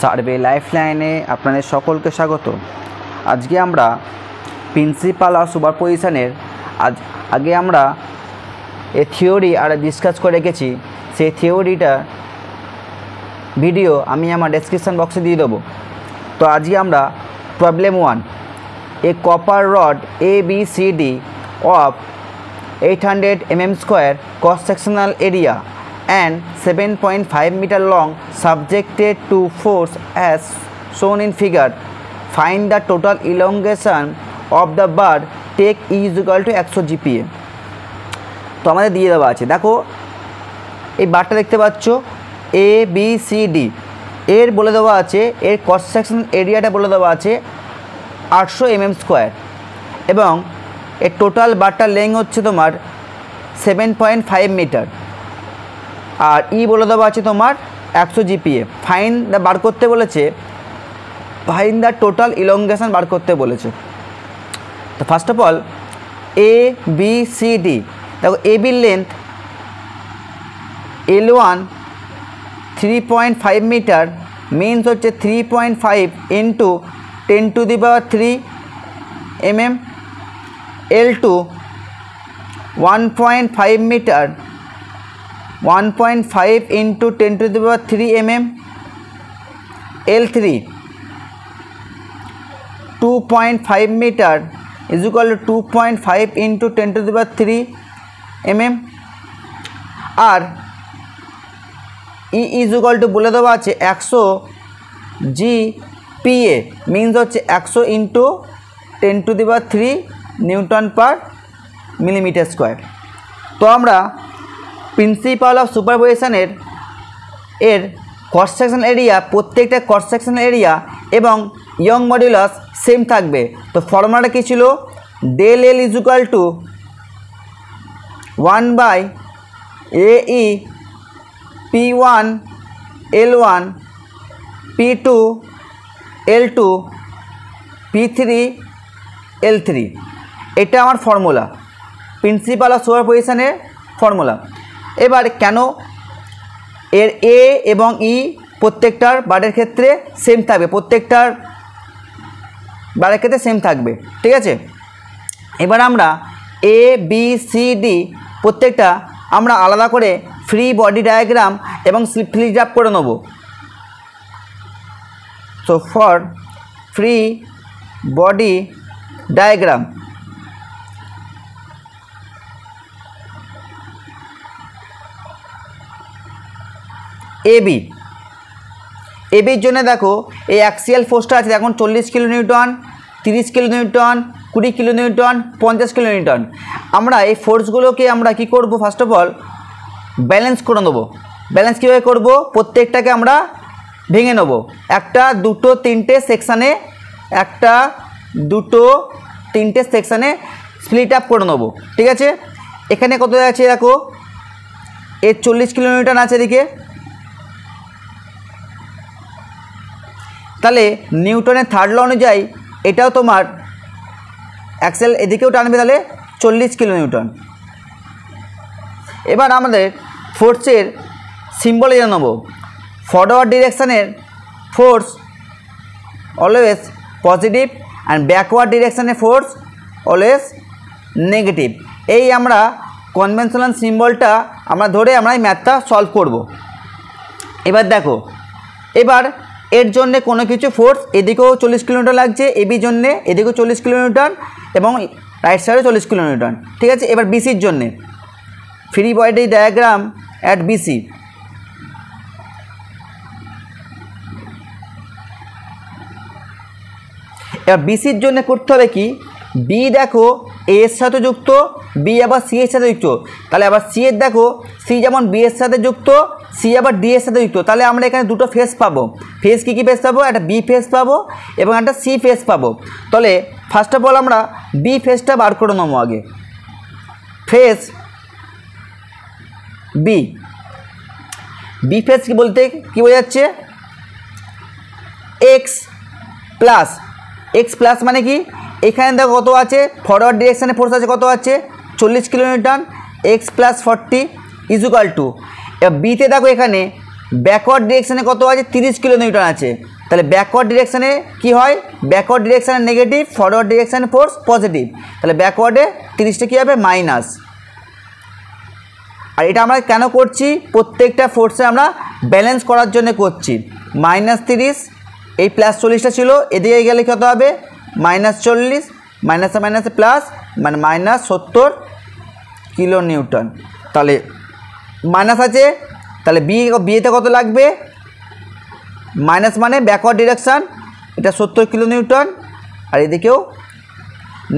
Survey লাইফলাইনে আপনাদের সকলকে স্বাগত। আজকে আমরা প্রিন্সিপাল আর সুপারপজিশনের আগে আমরা এই থিওরি আর ডিসকাস করে রেখেছি। সেই থিওরিটা ভিডিও আমি আমার ডেসক্রিপশন বক্সে দিয়ে দেবো। তো আজকে আমরা problem 1, A copper rod ABCD of 800 mm square cross sectional area and 7.5 meter long subjected to force as shown in figure. Find the total elongation of the bar. Take E is equal to 100 GPa. তো আমাদের দিয়ে দেওয়া আছে, দেখো এই বারটা দেখতে পাচ্ছ ABCD, এর বলে দেওয়া আছে, এর ক্রস সেকশন এরিয়াটা বলে দেওয়া আছে 800 mm স্কোয়ার এবং এর টোটাল বারটার লেন্থ হচ্ছে তোমার 7.5 মিটার আর ই বলে দেওয়া আছে তোমার 100 GPa। ফাইন দ্য বার করতে বলেছে, fine the total elongation bar করতে বলেছে। তো ফার্স্ট অফ অল ABCD, দেখো AB length L1 3.5 metre means হচ্ছে 3.5 into 10 to the power 3 mm, L2 1.5 metre 1.5 into 10 to the power 3 mm, L3 2.5 metre is equal to 2.5 into 10 to the power 3 mm আর E is equal to বলে দেওয়া আছে 100 GPa means হচ্ছে 100 into 10 to the power 3 newton per millimetre square. তো আমরা principal of সুপারপজিশনের এর cross section area, প্রত্যেকটা ক্রস সেকশন এরিয়া এবং ইয়ং মডুলাস সেম থাকবে। তো ফর্মুলাটা কী ছিল? Del L is equal to 1/AE P1 L1 P2 L2 P3 L3। এটা আমার ফর্মুলা, প্রিন্সিপাল অফ সুপারপজিশনের ফর্মুলা। এবার কেন এর এ এবং ই প্রত্যেকটার বারের ক্ষেত্রে সেম থাকবে, প্রত্যেকটার বারের ক্ষেত্রে সেম থাকবে, ঠিক আছে। এবার আমরা ABCD প্রত্যেকটা আমরা আলাদা করে ফ্রি বডি ডায়াগ্রাম এবং ফ্রি গ্রাফ করে নেব। So for free body diagram এবির জন্য দেখো এই অ্যাক্সিয়াল ফোর্সটা আছে এখন 40 কিলোনিউটন, 30 কিলোনিউটন, 20 কিলোনিউটন, 50 কিলোনিউটন। আমরা এই ফোর্সগুলোকে আমরা কি করব? ফার্স্ট অফ অল ব্যালেন্স করে নেব। ব্যালেন্স কীভাবে করব? প্রত্যেকটাকে আমরা ভেঙে নেব একটা, দুটো, তিনটে সেকশানে, একটা, দুটো, তিনটে সেকশানে স্প্লিট আপ করে নেব, ঠিক আছে। এখানে কত আছে দেখো, এর 40 কিলোনিউটন আছে এদিকে, তাহলে নিউটনের থার্ড ল অনুযায়ী এটাও তোমার অ্যাক্সেল এদিকেও টানবে, তাহলে 40 কিলোনিউটন। এবার আমাদের ফোর্সের সিম্বল জেনে নেব। ফরওয়ার্ড ডিরেকশানের force always positive and backward ডিরেকশানের ফোর্স অলওয়েজ নেগেটিভ। এই আমরা কনভেনশনাল সিম্বলটা আমরা ধরে আমরা এই ম্যাথটা সলভ করব। এবার দেখো, এবার এর জন্যে কোনো কিছু ফোর্স এদিকেও 40 কিলোমিটার লাগছে, এবি জন্যে এদিকেও 40 কিলোমিটার এবং রাইট সাইডে 40 কিলোমিটার, ঠিক আছে। এবার বিসির জন্যে free body diagram at BC. এবার বিসির জন্য করতে হবে কি, বি দেখো এ এর সাথে যুক্ত, বি আবার সি এর সাথে যুক্ত, তাহলে আবার সি এর দেখো সি যেমন বি এর সাথে যুক্ত, সি আবার ডি এর সাথে যুক্ত, তাহলে আমরা এখানে দুটো ফেস পাবো। ফেস কী কী ফেস পাবো? একটা বি ফেস পাবো এবং একটা সি ফেস পাবো। তাহলে ফার্স্ট অফ অল আমরা বি ফেসটা বার করে নেবো আগে। ফেস বি ফেস কি বলতে কী বোঝাচ্ছে? এক্স প্লাস মানে কি, এখানে দেখো কত আছে, ফরওয়ার্ড ডিরেকশানে ফোর্স আছে কত আছে 40 kilonewton, x plus 40 is equal two, বিতে দেখো এখানে ব্যাকওয়ার্ড ডিরেকশানে কত আছে 30 কিলো নিউটন আছে, তাহলে ব্যাকওয়ার্ড ডিরেকশানে কি হয়, ব্যাকওয়ার্ড ডিরেকশানে নেগেটিভ, ফরওয়ার্ড ডিরেকশানে ফোর্স পজিটিভ, তাহলে ব্যাকওয়ার্ডে 30টা কী হবে মাইনাস। আর এটা আমরা কেন করছি, প্রত্যেকটা ফোর্সে আমরা ব্যালেন্স করার জন্য করছি। -30, এই +40টা ছিল, এদিকে গেলে কত হবে -40, মাইনাসে মাইনাসে প্লাস, মানে -70 কিলো নিউটন। তাহলে মাইনাস আছে, তাহলে বিয়েতে কত লাগবে, মাইনাস মানে ব্যাকওয়ার্ড ডিরেকশান, এটা 70 কিলো নিউটন, আর এদিকেও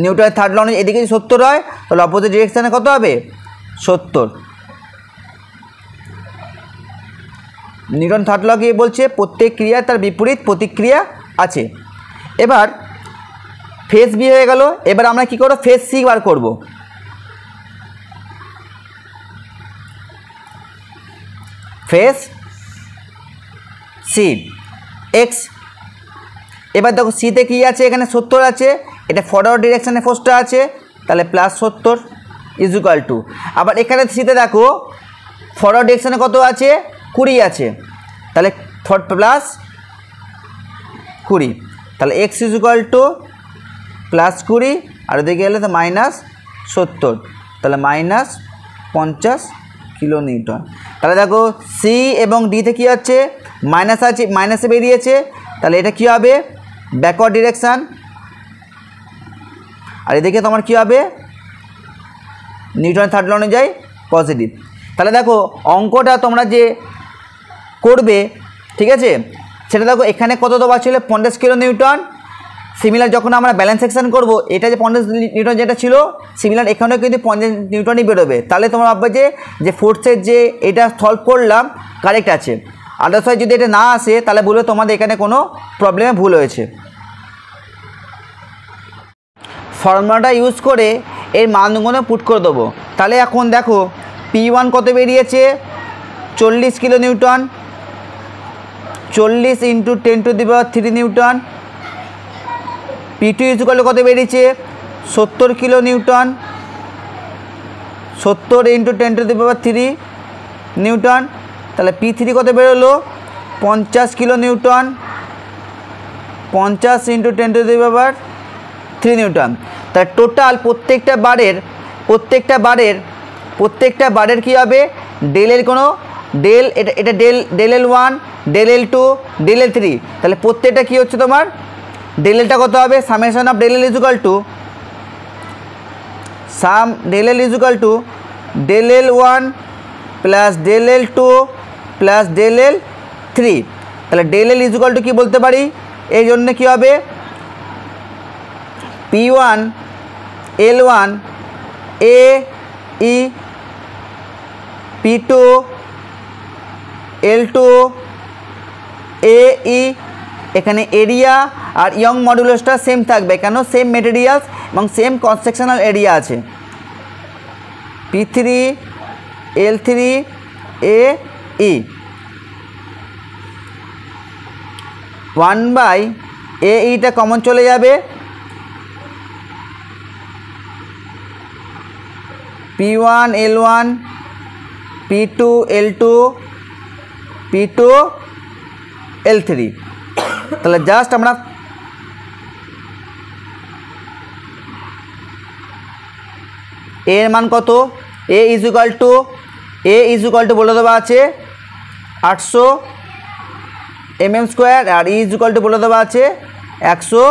নিউটনের থার্ড ল অনুযায়ী এদিকে যদি 70 হয় তাহলে অপোজিট ডিরেকশানে কত হবে 70। নিউটন থার্ড ল কি বলছে, প্রত্যেক ক্রিয়া তার বিপরীত প্রতিক্রিয়া আছে। এবার ফেজ বি হয়ে গেল, এবার আমরা কি করব, ফেজ সি বার করব। ফেজ সি এক্স, এবার দেখো সিতে কী আছে, এখানে 70 আছে, এটা ফরওয়ার্ড ডিরেকশানে ফোর্সটা আছে, তাহলে +70 = আবার এখানে সিতে দেখো ফরওয়ার্ড ডিরেকশানে কত আছে 20 আছে, তাহলে +20, তাহলে x +20 আর ওদিকে গেলে তো -70, তাহলে -50 কিলো নিউটন। তাহলে দেখো সি এবং ডিতে কী আছে, মাইনাস আছে, মাইনাসে বেরিয়েছে, তাহলে এটা কী হবে ব্যাকওয়ার্ড ডিরেকশান, আর এদিকে তোমার কী হবে নিউটনের থার্ড ল অনুযায়ী পজিটিভ। তাহলে দেখো অঙ্কটা তোমরা যে করবে, ঠিক আছে, সেটা দেখো এখানে কত দেওয়া ছিল 50 কিলো নিউটন, সিমিলার যখন আমরা ব্যালেন্স সেকশন করব, এটা যে 50 নিউটন যেটা ছিল সিমিলার এখানেও কিন্তু 50 নিউটনই বেরোবে, তাহলে তোমরা ভাববে যে ফোর্সের যে এটা সলভ করলাম কারেক্ট আছে। আদারওয়াইজ যদি এটা না আসে তাহলে বলবে তোমাদের এখানে কোনো প্রবলেমে ভুল হয়েছে। ফর্মুলাটা ইউজ করে এর মানগুলো পুট করে দেবো। তাহলে এখন দেখো P1 কত বেরিয়েছে 40 কিলো নিউটন, 40 × 10⁻³ নিউটন। P2 কত বেরিয়েছে 70 কিলো নিউটন, 70 × 10⁻³ নিউটন। তাহলে P3 কত বেরোলো 50 কিলো নিউটন, 50 × 10⁻³ নিউটন। তাহলে টোটাল প্রত্যেকটা বারের কী হবে ডেলের কোনো ডেল, এটা del L1, del L2, del L3, তাহলে প্রত্যেকটা কী হচ্ছে তোমার ডেলটা কত হবে, summation of del L sum del L del L1 plus del L2 plus del L3। তাহলে ডেল L কী বলতে পারি, এই জন্য কী হবে P1 L1 A E, P2 L2 A E, এখানে এরিয়া আর ইয়ং মডুলাসটা সেম থাকবে, কেন সেম মেটেরিয়ালস এবং সেম কনস্ট্রাকশনাল এরিয়া আছে। P3 L3 A E 1/AEটা common চলে যাবে, P1 L1 P2 L2 P2 L3। তাহলে জাস্ট আমরা এর মান কত, A = বলে দেওয়া আছে 800 mm², আর E বলে দেওয়া আছে 100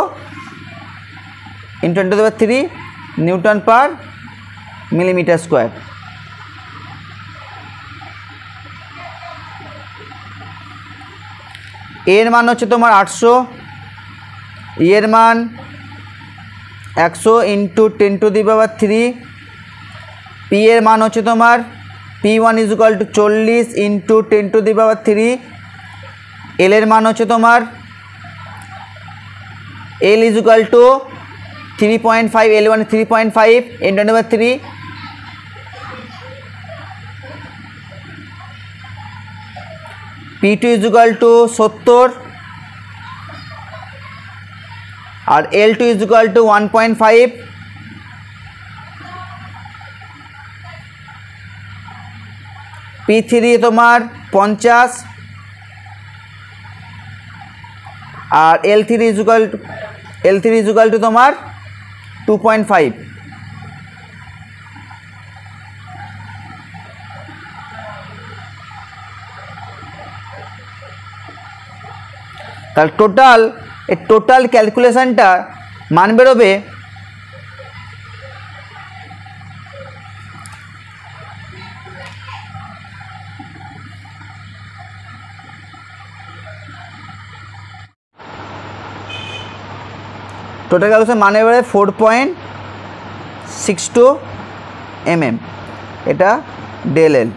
× 10⁻³ নিউটন পার মিলিমিটার স্কোয়ার। এর মান হচ্ছে তোমার 800, এর মান 100 × 10⁻³, পি এর মান হচ্ছে তোমার P1 = 40 × 10⁻³, এল এর মান হচ্ছে তোমার L = 3.5, L1 3.5 × 10⁻³, P2 = 70 আর L2 = 1.5, P3 তোমার 50 আর L3 ইজুকাল টু তোমার 2.5। তাহলে টোটাল ক্যালকুলেশনটা মান বেরোবে টোটাল ক্যালকুলেশন মানে বেরোবে 4.62 mm, এটা del L।